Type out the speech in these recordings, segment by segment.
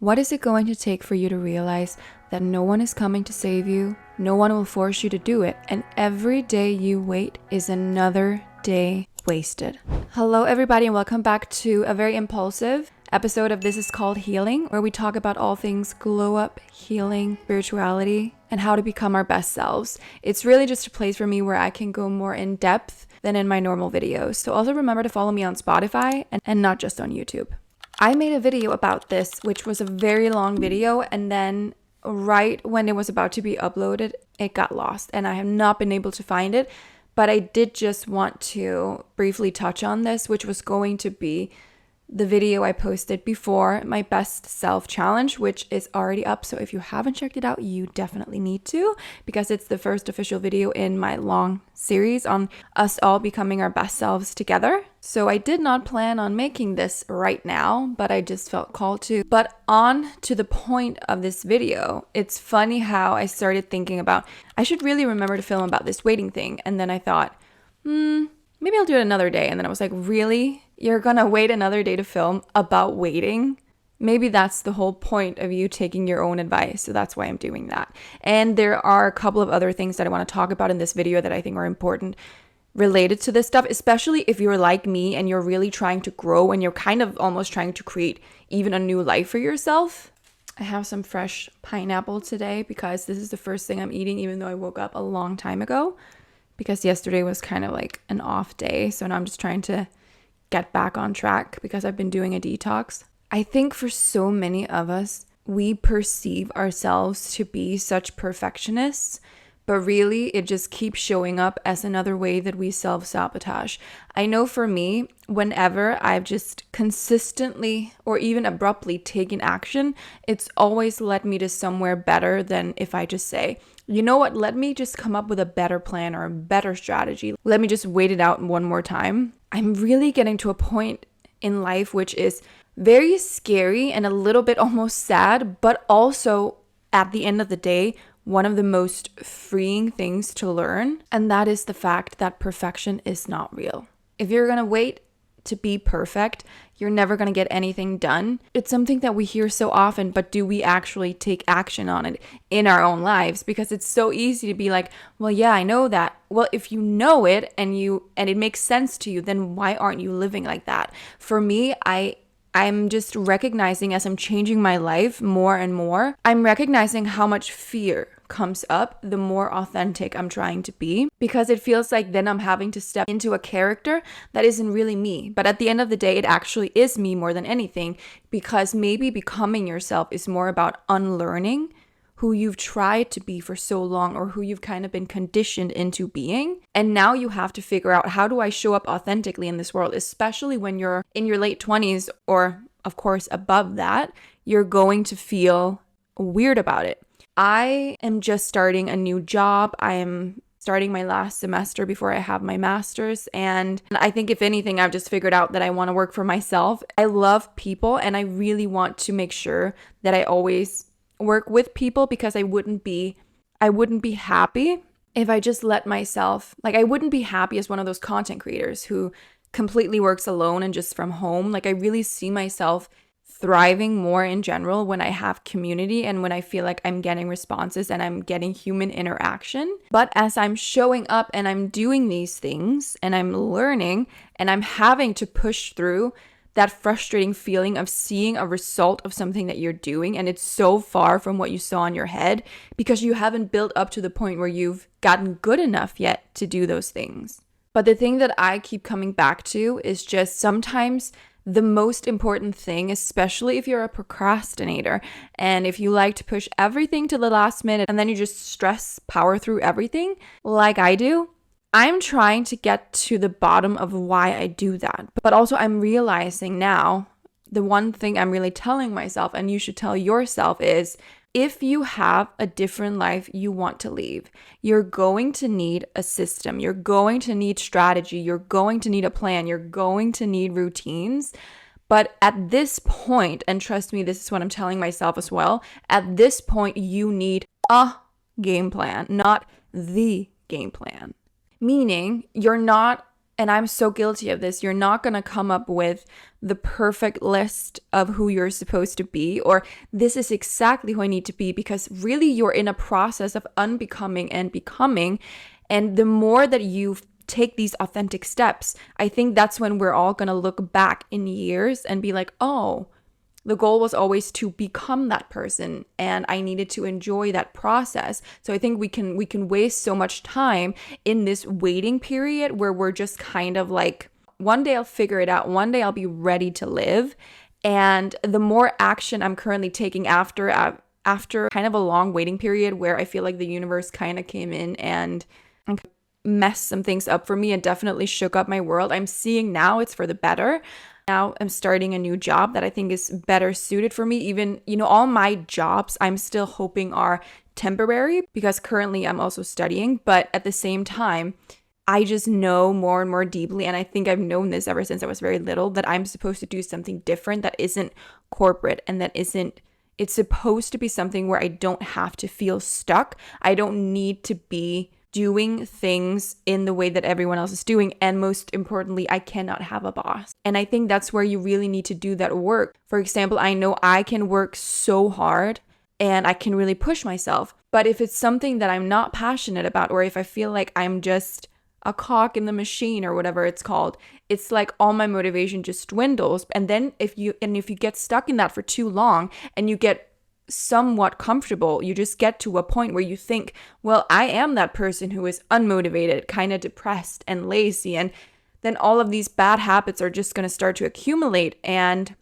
What is it going to take for you to realize that no one is coming to save you, no one will force you to do it, and every day you wait is another day wasted? Hello everybody and welcome back to a very impulsive episode of This Is Called Healing, where we talk about all things glow up, healing, spirituality, and how to become our best selves. It's really just a place for me where I can go more in depth than in my normal videos. So also remember to follow me on Spotify and not just on YouTube. I made a video about this, which was a very long video, and then right when it was about to be uploaded, it got lost, and I have not been able to find it. But I did just want to briefly touch on this, which was going to be the video I posted before my best self challenge, which is already up. So if you haven't checked it out, you definitely need to, because it's the first official video in my long series on us all becoming our best selves together. So I did not plan on making this right now, but I just felt called to. But on to the point of this video, it's funny how I started thinking about, I should really remember to film about this waiting thing. And then I thought, maybe I'll do it another day. And then I was like, really? You're gonna wait another day to film about waiting? Maybe that's the whole point of you taking your own advice. So that's why I'm doing that. And there are a couple of other things that I want to talk about in this video that I think are important related to this stuff, especially if you're like me and you're really trying to grow and you're kind of almost trying to create even a new life for yourself. I have some fresh pineapple today because this is the first thing I'm eating, even though I woke up a long time ago, because yesterday was kind of like an off day. So now I'm just trying to get back on track because I've been doing a detox. I think for so many of us, we perceive ourselves to be such perfectionists, but really it just keeps showing up as another way that we self-sabotage. I know for me, whenever I've just consistently or even abruptly taken action, it's always led me to somewhere better than if I just say, you know what, let me just come up with a better plan or a better strategy. Let me just wait it out one more time. I'm really getting to a point in life which is very scary and a little bit almost sad, but also at the end of the day, one of the most freeing things to learn. And that is the fact that perfection is not real. If you're gonna wait to be perfect, you're never going to get anything done. It's something that we hear so often, but do we actually take action on it in our own lives? Because it's so easy to be like, well, yeah, I know that. Well, if you know it and it makes sense to you, then why aren't you living like that? For me, I'm just recognizing as I'm changing my life more and more, I'm recognizing how much fear comes up the more authentic I'm trying to be, because it feels like then I'm having to step into a character that isn't really me. But at the end of the day, it actually is me more than anything, because maybe becoming yourself is more about unlearning who you've tried to be for so long, or who you've kind of been conditioned into being. And now you have to figure out, how do I show up authentically in this world? Especially when you're in your late 20s, or of course above that, you're going to feel weird about it. I am just starting a new job. I am starting my last semester before I have my master's. And I think if anything, I've just figured out that I want to work for myself. I love people, and I really want to make sure that I always work with people, because I wouldn't be happy if I just let myself, like, I wouldn't be happy as one of those content creators who completely works alone and just from home. Like, I really see myself thriving more in general when I have community and when I feel like I'm getting responses and I'm getting human interaction. But as I'm showing up and I'm doing these things and I'm learning and I'm having to push through that frustrating feeling of seeing a result of something that you're doing, and it's so far from what you saw in your head because you haven't built up to the point where you've gotten good enough yet to do those things. But the thing that I keep coming back to is just sometimes the most important thing, especially if you're a procrastinator and if you like to push everything to the last minute and then you just power through everything like I do, I'm trying to get to the bottom of why I do that. But also I'm realizing now, the one thing I'm really telling myself, and you should tell yourself, is if you have a different life you want to leave, you're going to need a system. You're going to need strategy. You're going to need a plan. You're going to need routines. But at this point, and trust me, this is what I'm telling myself as well, at this point, you need a game plan, not the game plan. Meaning you're not and I'm so guilty of this, you're not going to come up with the perfect list of who you're supposed to be, or this is exactly who I need to be, because really you're in a process of unbecoming and becoming. And the more that you take these authentic steps, I think that's when we're all going to look back in years and be like, oh, the goal was always to become that person, and I needed to enjoy that process. So I think we can waste so much time in this waiting period where we're just kind of like, one day I'll figure it out, one day I'll be ready to live. And the more action I'm currently taking after kind of a long waiting period where I feel like the universe kind of came in and messed some things up for me and definitely shook up my world, I'm seeing now it's for the better. Now I'm starting a new job that I think is better suited for me. Even, all my jobs I'm still hoping are temporary because currently I'm also studying. But at the same time, I just know more and more deeply, and I think I've known this ever since I was very little, that I'm supposed to do something different that isn't corporate and it's supposed to be something where I don't have to feel stuck. I don't need to be doing things in the way that everyone else is doing. And most importantly, I cannot have a boss. And I think that's where you really need to do that work. For example, I know I can work so hard and I can really push myself. But if it's something that I'm not passionate about, or if I feel like I'm just a cog in the machine or whatever it's called, it's like all my motivation just dwindles. And then if you get stuck in that for too long and you get somewhat comfortable, you just get to a point where you think, well, I am that person who is unmotivated, kind of depressed and lazy, and then all of these bad habits are just going to start to accumulate. And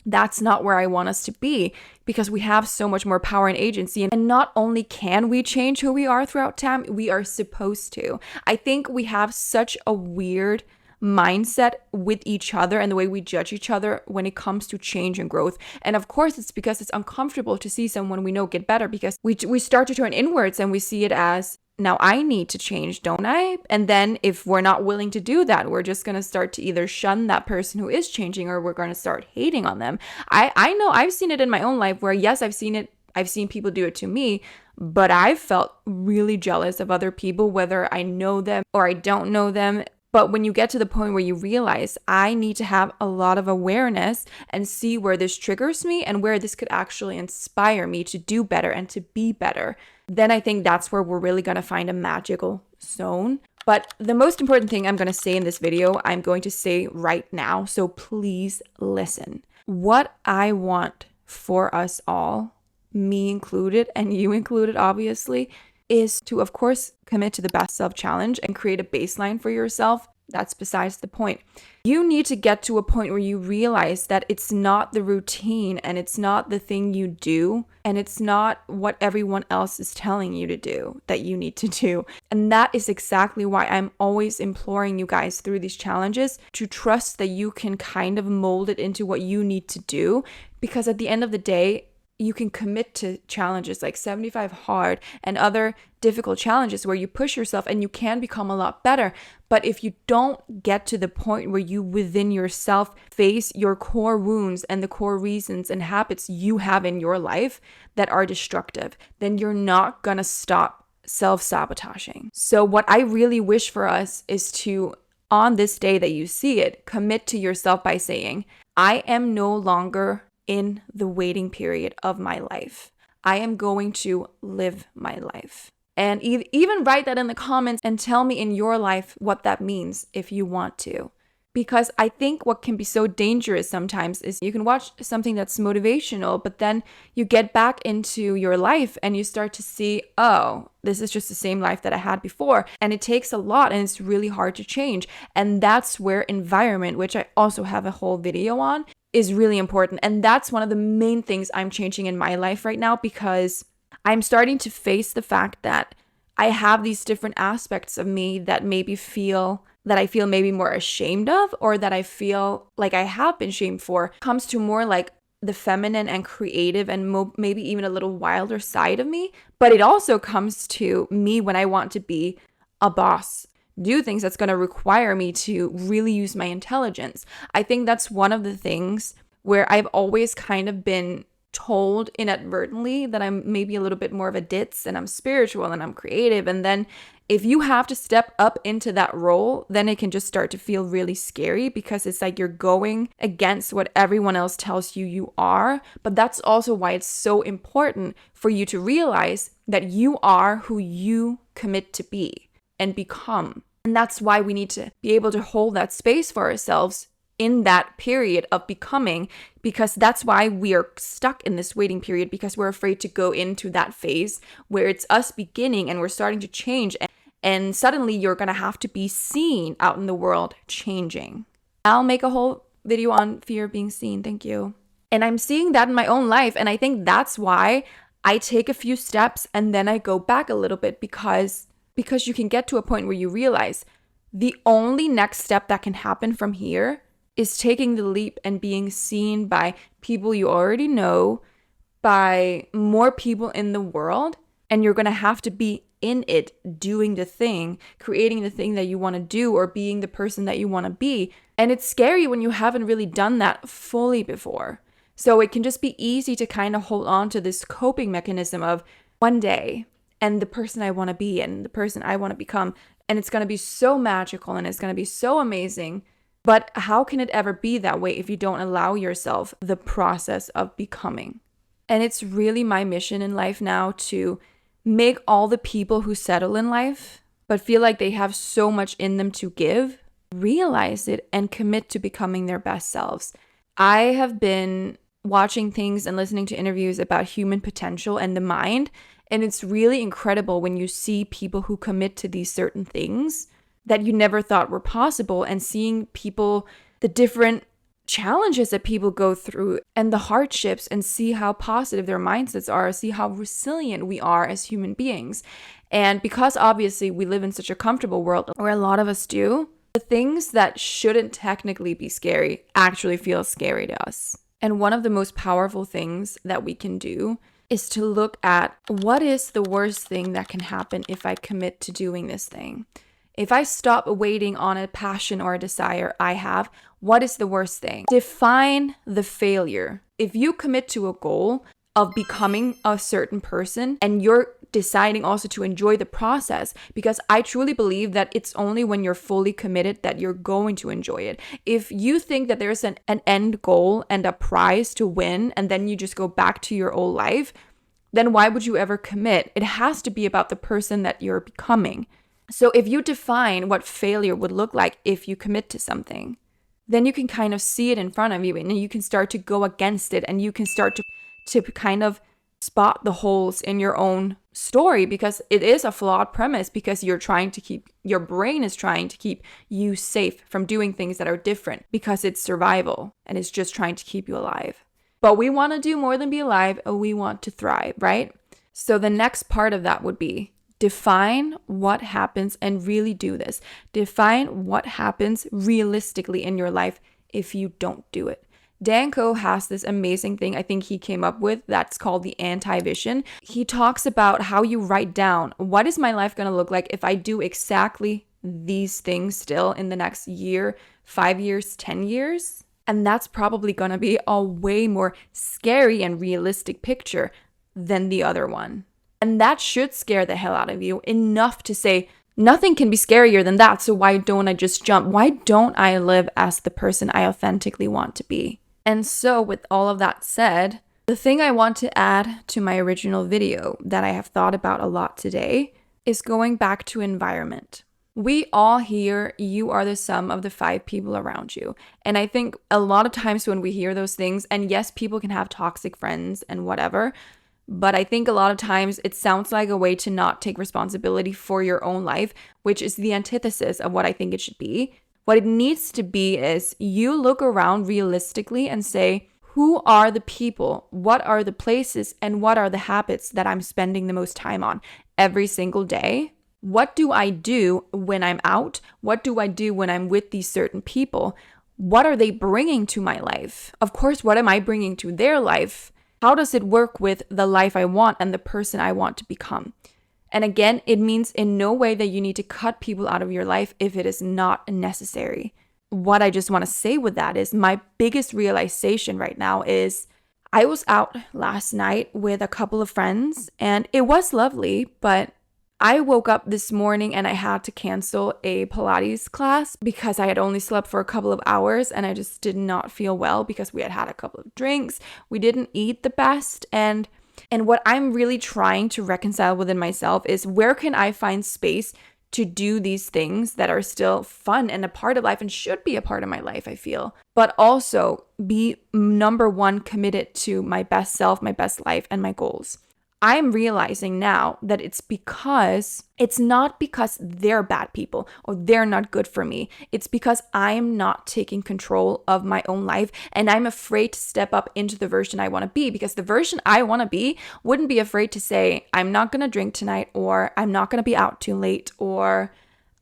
that's not where I want us to be, because we have so much more power and agency. And not only can we change who we are throughout time, we are supposed to. I think we have such a weird mindset with each other and the way we judge each other when it comes to change and growth. And of course, it's because it's uncomfortable to see someone we know get better, because we start to turn inwards and we see it as, now I need to change, don't I? And then if we're not willing to do that, we're just going to start to either shun that person who is changing, or we're going to start hating on them. I know I've seen it in my own life where, yes, I've seen people do it to me, but I've felt really jealous of other people, whether I know them or I don't know them. But when you get to the point where you realize I need to have a lot of awareness and see where this triggers me and where this could actually inspire me to do better and to be better, then I think that's where we're really going to find a magical zone. But the most important thing I'm going to say in this video, I'm going to say right now. So please listen. What I want for us all, me included and you included, obviously, is to, of course, commit to the best self challenge and create a baseline for yourself. That's besides the point. You need to get to a point where you realize that it's not the routine and it's not the thing you do and it's not what everyone else is telling you to do that you need to do. And that is exactly why I'm always imploring you guys through these challenges to trust that you can kind of mold it into what you need to do, because at the end of the day, you can commit to challenges like 75 hard and other difficult challenges where you push yourself and you can become a lot better. But if you don't get to the point where you within yourself face your core wounds and the core reasons and habits you have in your life that are destructive, then you're not going to stop self-sabotaging. So what I really wish for us is to, on this day that you see it, commit to yourself by saying, I am no longer in the waiting period of my life. I am going to live my life. And even write that in the comments and tell me in your life what that means if you want to. Because I think what can be so dangerous sometimes is you can watch something that's motivational, but then you get back into your life and you start to see, oh, this is just the same life that I had before. And it takes a lot and it's really hard to change. And that's where environment, which I also have a whole video on, is really important. And that's one of the main things I'm changing in my life right now, because I'm starting to face the fact that I have these different aspects of me that I feel maybe more ashamed of, or that I feel like I have been shamed for. It comes to more like the feminine and creative and maybe even a little wilder side of me. But it also comes to me when I want to be a boss, do things that's going to require me to really use my intelligence. I think that's one of the things where I've always kind of been told inadvertently that I'm maybe a little bit more of a ditz and I'm spiritual and I'm creative. And then if you have to step up into that role, then it can just start to feel really scary because it's like you're going against what everyone else tells you you are. But that's also why it's so important for you to realize that you are who you commit to be and become. And that's why we need to be able to hold that space for ourselves in that period of becoming, because that's why we are stuck in this waiting period, because we're afraid to go into that phase where it's us beginning and we're starting to change, and suddenly you're gonna have to be seen out in the world changing. I'll make a whole video on fear of being seen, thank you. And I'm seeing that in my own life, and I think that's why I take a few steps and then I go back a little bit, because you can get to a point where you realize the only next step that can happen from here is taking the leap and being seen by people you already know, by more people in the world. And you're going to have to be in it, doing the thing, creating the thing that you want to do, or being the person that you want to be. And it's scary when you haven't really done that fully before. So it can just be easy to kind of hold on to this coping mechanism of one day and the person I want to be and the person I want to become. And it's going to be so magical and it's going to be so amazing. But how can it ever be that way if you don't allow yourself the process of becoming? And it's really my mission in life now to make all the people who settle in life but feel like they have so much in them to give, realize it and commit to becoming their best selves. I have been watching things and listening to interviews about human potential and the mind, and it's really incredible when you see people who commit to these certain things that you never thought were possible, and seeing people, the different challenges that people go through and the hardships, and see how positive their mindsets are, see how resilient we are as human beings. And because obviously we live in such a comfortable world, or a lot of us do, the things that shouldn't technically be scary actually feel scary to us. And one of the most powerful things that we can do is to look at what is the worst thing that can happen if I commit to doing this thing. If I stop waiting on a passion or a desire I have, what is the worst thing? Define the failure. If you commit to a goal of becoming a certain person and you're deciding also to enjoy the process, because I truly believe that it's only when you're fully committed that you're going to enjoy it. If you think that there's an end goal and a prize to win and then you just go back to your old life, then why would you ever commit? It has to be about the person that you're becoming. So if you define what failure would look like if you commit to something, then you can kind of see it in front of you, and you can start to go against it, and you can start to kind of spot the holes in your own story, because it is a flawed premise, because your brain is trying to keep you safe from doing things that are different, because it's survival and it's just trying to keep you alive. But we want to do more than be alive, we want to thrive, right? So the next part of that would be define what happens, and really do this. Define what happens realistically in your life if you don't do it. Dan Koh has this amazing thing I think he came up with that's called the anti-vision. He talks about how you write down, what is my life going to look like if I do exactly these things still in the next year, 5 years, 10 years? And that's probably going to be a way more scary and realistic picture than the other one. And that should scare the hell out of you enough to say, nothing can be scarier than that, so why don't I just jump? Why don't I live as the person I authentically want to be? And so with all of that said, the thing I want to add to my original video that I have thought about a lot today is going back to environment. We all hear you are the sum of the 5 people around you. And I think a lot of times when we hear those things, and yes, people can have toxic friends and whatever, but I think a lot of times it sounds like a way to not take responsibility for your own life, which is the antithesis of what I think it should be. What it needs to be is you look around realistically and say, who are the people, what are the places, and what are the habits that I'm spending the most time on every single day? What do I do when I'm out? What do I do when I'm with these certain people? What are they bringing to my life? Of course, what am I bringing to their life? How does it work with the life I want and the person I want to become? And again, it means in no way that you need to cut people out of your life if it is not necessary. What I just want to say with that is my biggest realization right now is I was out last night with a couple of friends and it was lovely, but I woke up this morning and I had to cancel a Pilates class because I had only slept for a couple of hours and I just did not feel well because we had had a couple of drinks. We didn't eat the best. And what I'm really trying to reconcile within myself is where can I find space to do these things that are still fun and a part of life and should be a part of my life, I feel, but also be number one committed to my best self, my best life, and my goals. I'm realizing now that it's not because they're bad people or they're not good for me. It's because I'm not taking control of my own life and I'm afraid to step up into the version I want to be, because the version I want to be wouldn't be afraid to say, I'm not going to drink tonight, or I'm not going to be out too late, or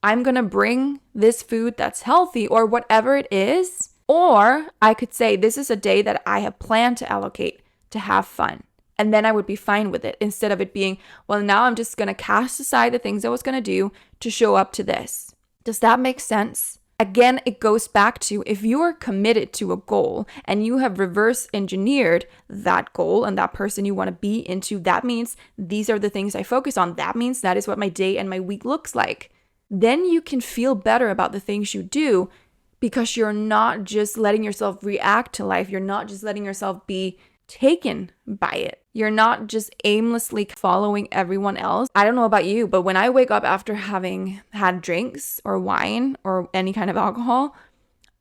I'm going to bring this food that's healthy, or whatever it is. Or I could say, this is a day that I have planned to allocate to have fun. And then I would be fine with it, instead of it being, well, now I'm just going to cast aside the things I was going to do to show up to this. Does that make sense? Again, it goes back to, if you are committed to a goal and you have reverse engineered that goal and that person you want to be into, that means these are the things I focus on. That means that is what my day and my week looks like. Then you can feel better about the things you do, because you're not just letting yourself react to life. You're not just letting yourself be taken by it. You're not just aimlessly following everyone else. I don't know about you, but when I wake up after having had drinks or wine or any kind of alcohol,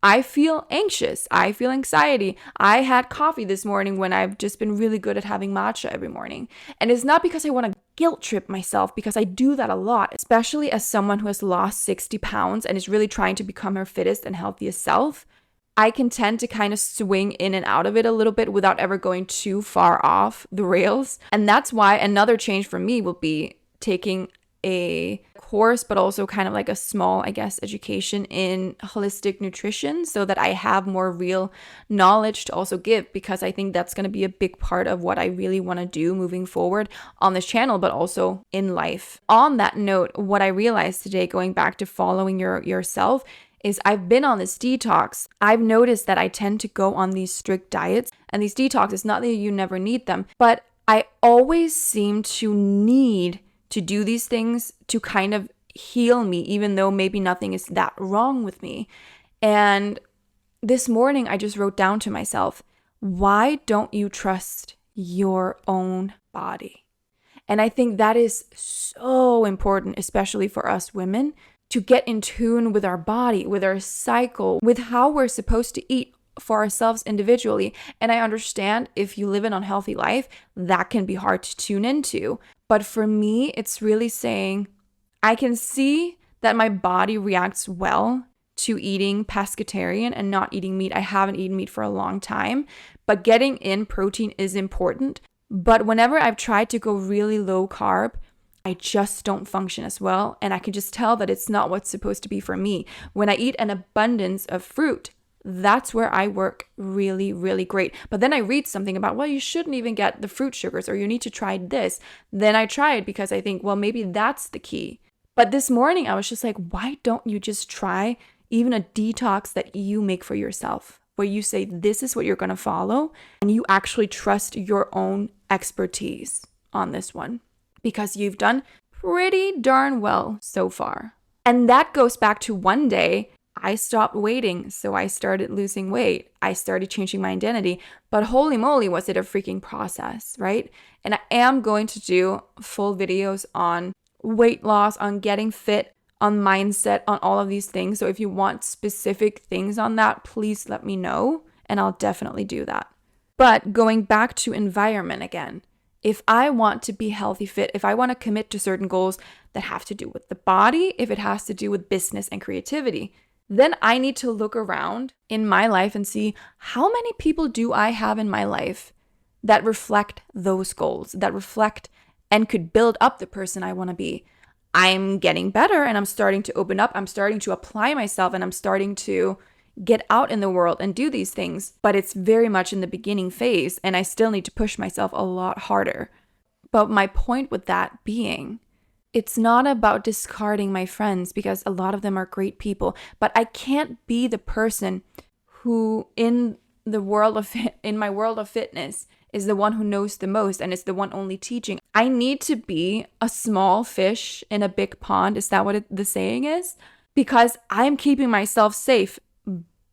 I feel anxious. I feel anxiety. I had coffee this morning when I've just been really good at having matcha every morning. And it's not because I want to guilt trip myself, because I do that a lot, especially as someone who has lost 60 pounds and is really trying to become her fittest and healthiest self. I can tend to kind of swing in and out of it a little bit without ever going too far off the rails. And that's why another change for me will be taking a course, but also kind of like a small, I guess, education in holistic nutrition, so that I have more real knowledge to also give, because I think that's going to be a big part of what I really want to do moving forward on this channel, but also in life. On that note, what I realized today, going back to following yourself, is I've been on this detox. I've noticed that I tend to go on these strict diets, and these detoxes, not that you never need them, but I always seem to need to do these things to kind of heal me, even though maybe nothing is that wrong with me. And this morning I just wrote down to myself, why don't you trust your own body? And I think that is so important, especially for us women, to get in tune with our body, with our cycle, with how we're supposed to eat for ourselves individually. And I understand if you live an unhealthy life, that can be hard to tune into. But for me, it's really saying, I can see that my body reacts well to eating pescatarian and not eating meat. I haven't eaten meat for a long time, but getting in protein is important. But whenever I've tried to go really low carb, I just don't function as well. And I can just tell that it's not what's supposed to be for me. When I eat an abundance of fruit, that's where I work really, really great. But then I read something about, well, you shouldn't even get the fruit sugars, or you need to try this. Then I try it because I think, well, maybe that's the key. But this morning I was just like, why don't you just try even a detox that you make for yourself, where you say, this is what you're going to follow, and you actually trust your own expertise on this one, because you've done pretty darn well so far. And that goes back to one day I stopped waiting, so I started losing weight. I started changing my identity, but holy moly, was it a freaking process, right? And I am going to do full videos on weight loss, on getting fit, on mindset, on all of these things. So if you want specific things on that, please let me know, and I'll definitely do that. But going back to environment again, if I want to be healthy, fit, if I want to commit to certain goals that have to do with the body, if it has to do with business and creativity, then I need to look around in my life and see, how many people do I have in my life that reflect those goals, that reflect and could build up the person I want to be. I'm getting better and I'm starting to open up. I'm starting to apply myself and I'm starting to get out in the world and do these things. But it's very much in the beginning phase and I still need to push myself a lot harder. But my point with that being, it's not about discarding my friends, because a lot of them are great people, but I can't be the person who in my world of fitness is the one who knows the most and is the one only teaching. I need to be a small fish in a big pond. Is that what the saying is? Because I'm keeping myself safe,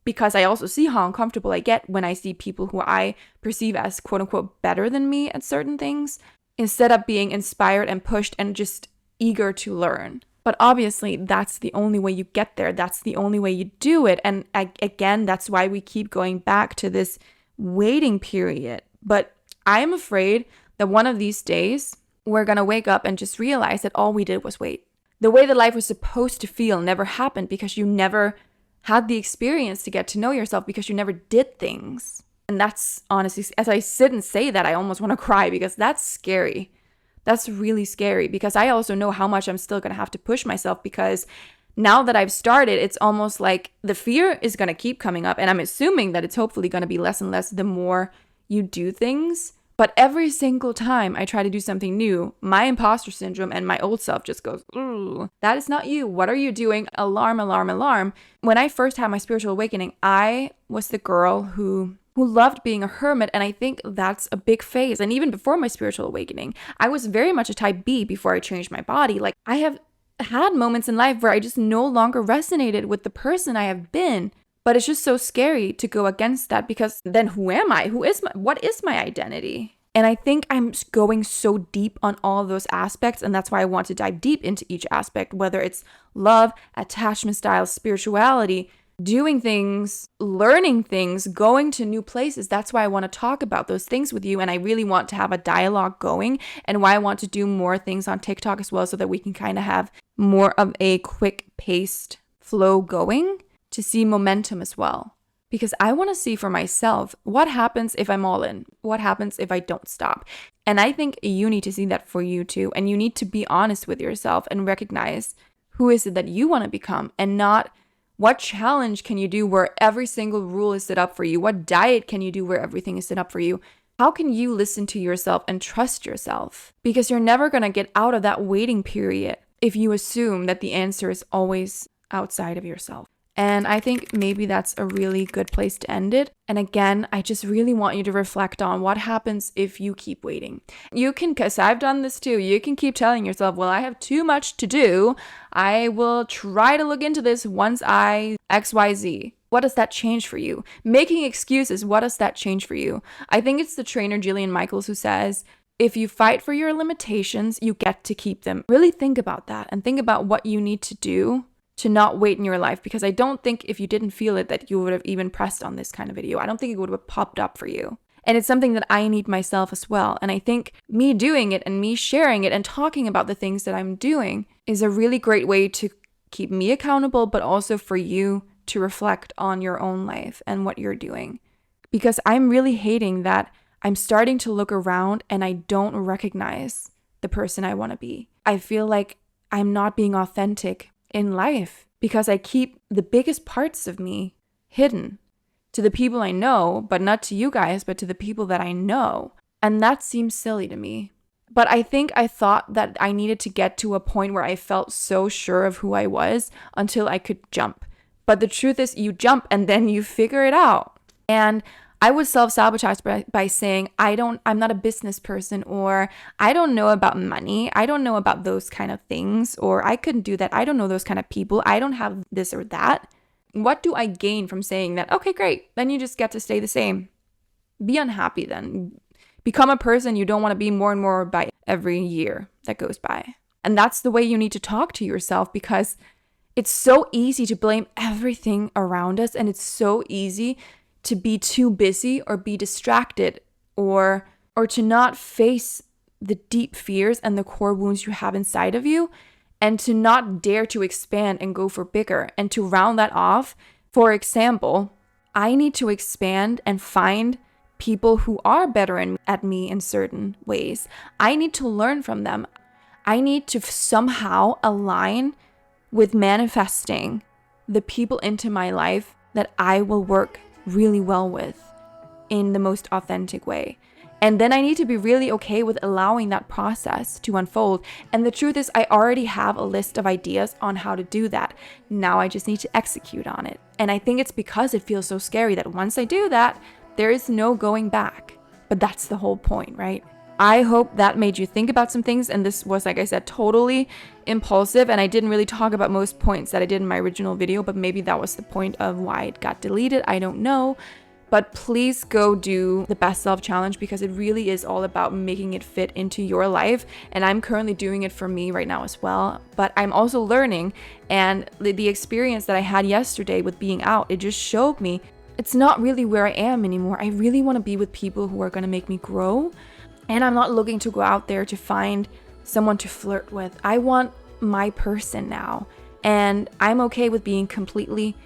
because I also see how uncomfortable I get when I see people who I perceive as quote unquote better than me at certain things, instead of being inspired and pushed and just eager to learn. But obviously, that's the only way you get there. That's the only way you do it. And again, that's why we keep going back to this waiting period. But I'm afraid that one of these days, we're going to wake up and just realize that all we did was wait. The way that life was supposed to feel never happened because you never had the experience to get to know yourself, because you never did things. And that's honestly, as I sit and say that, I almost want to cry, because that's scary. That's really scary, because I also know how much I'm still going to have to push myself, because now that I've started, it's almost like the fear is going to keep coming up. And I'm assuming that it's hopefully going to be less and less the more you do things. But every single time I try to do something new, my imposter syndrome and my old self just goes, ooh, that is not you. What are you doing? Alarm, alarm, alarm. When I first had my spiritual awakening, I was the girl who loved being a hermit. And I think that's a big phase. And even before my spiritual awakening, I was very much a type B before I changed my body. Like, I have had moments in life where I just no longer resonated with the person I have been. But it's just so scary to go against that, because then who am I? What is my identity? And I think I'm going so deep on all of those aspects. And that's why I want to dive deep into each aspect, whether it's love, attachment styles, spirituality, doing things, learning things, going to new places. That's why I want to talk about those things with you. And I really want to have a dialogue going, and why I want to do more things on TikTok as well, so that we can kind of have more of a quick paced flow going, to see momentum as well. Because I want to see for myself, what happens if I'm all in? What happens if I don't stop? And I think you need to see that for you too. And you need to be honest with yourself and recognize who is it that you want to become, and not what challenge can you do where every single rule is set up for you? What diet can you do where everything is set up for you? How can you listen to yourself and trust yourself? Because you're never going to get out of that waiting period if you assume that the answer is always outside of yourself. And I think maybe that's a really good place to end it. And again, I just really want you to reflect on what happens if you keep waiting. You can, because I've done this too, you can keep telling yourself, well, I have too much to do. I will try to look into this once I XYZ. What does that change for you? Making excuses, what does that change for you? I think it's the trainer Jillian Michaels who says, if you fight for your limitations, you get to keep them. Really think about that, and think about what you need to do to not wait in your life, because I don't think if you didn't feel it that you would have even pressed on this kind of video. I don't think it would have popped up for you. And it's something that I need myself as well. And I think me doing it and me sharing it and talking about the things that I'm doing is a really great way to keep me accountable, but also for you to reflect on your own life and what you're doing. Because I'm really hating that I'm starting to look around and I don't recognize the person I want to be. I feel like I'm not being authentic in life because I keep the biggest parts of me hidden to the people I know, but not to you guys, but to the people that I know. And that seems silly to me. But I think I thought that I needed to get to a point where I felt so sure of who I was until I could jump. But the truth is, you jump and then you figure it out. And I was self-sabotaged by saying, I'm not a business person, or I don't know about money. I don't know about those kind of things, or I couldn't do that. I don't know those kind of people. I don't have this or that. What do I gain from saying that? Okay, great. Then you just get to stay the same. Be unhappy then. Become a person you don't want to be more and more by every year that goes by. And that's the way you need to talk to yourself, because it's so easy to blame everything around us, and it's so easy to be too busy or be distracted or to not face the deep fears and the core wounds you have inside of you, and to not dare to expand and go for bigger. And to round that off, for example, I need to expand and find people who are better at me in certain ways. I need to learn from them. I need to somehow align with manifesting the people into my life that I will work really well with in the most authentic way. And then I need to be really okay with allowing that process to unfold. And the truth is, I already have a list of ideas on how to do that. Now I just need to execute on it. And I think it's because it feels so scary that once I do that, there is no going back. but that's the whole point, right? I hope that made you think about some things, and this was, like I said, totally impulsive, and I didn't really talk about most points that I did in my original video, but maybe that was the point of why it got deleted. I don't know. But please go do the Best Self Challenge, because it really is all about making it fit into your life. And I'm currently doing it for me right now as well. But I'm also learning, and the experience that I had yesterday with being out, it just showed me it's not really where I am anymore. I really want to be with people who are going to make me grow. And I'm not looking to go out there to find someone to flirt with. I want my person now. And I'm okay with being completely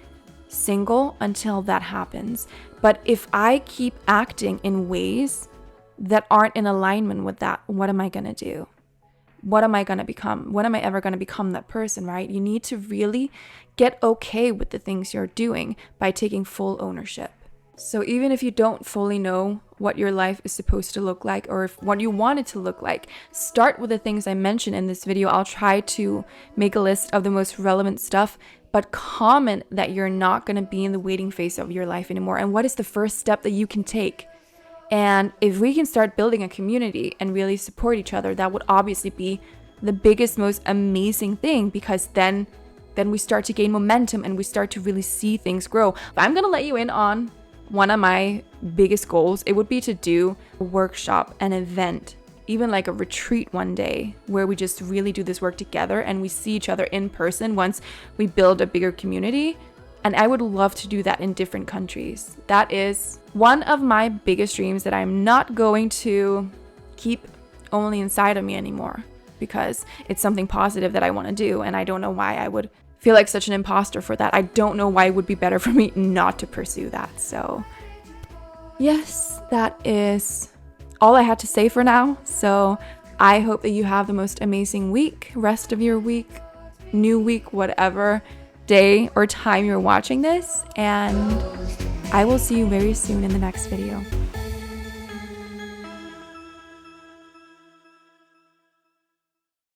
single until that happens. But if I keep acting in ways that aren't in alignment with that, what am I going to do? What am I going to become? When am I ever going to become that person, right? You need to really get okay with the things you're doing by taking full ownership. So even if you don't fully know what your life is supposed to look like, or what you want it to look like, start with the things I mentioned in this video. I'll try to make a list of the most relevant stuff, but comment that you're not going to be in the waiting phase of your life anymore. And what is the first step that you can take? And if we can start building a community and really support each other, that would obviously be the biggest, most amazing thing, because then we start to gain momentum and we start to really see things grow. But I'm going to let you in on one of my biggest goals. It would be to do a workshop, an event, even like a retreat one day, where we just really do this work together and we see each other in person once we build a bigger community. And I would love to do that in different countries. That is one of my biggest dreams that I'm not going to keep only inside of me anymore, because it's something positive that I want to do. And I don't know why I would feel like such an imposter for that. I don't know why it would be better for me not to pursue that. So yes, that is all I had to say for now. So I hope that you have the most amazing week, rest of your week, new week, whatever day or time you're watching this. And I will see you very soon in the next video.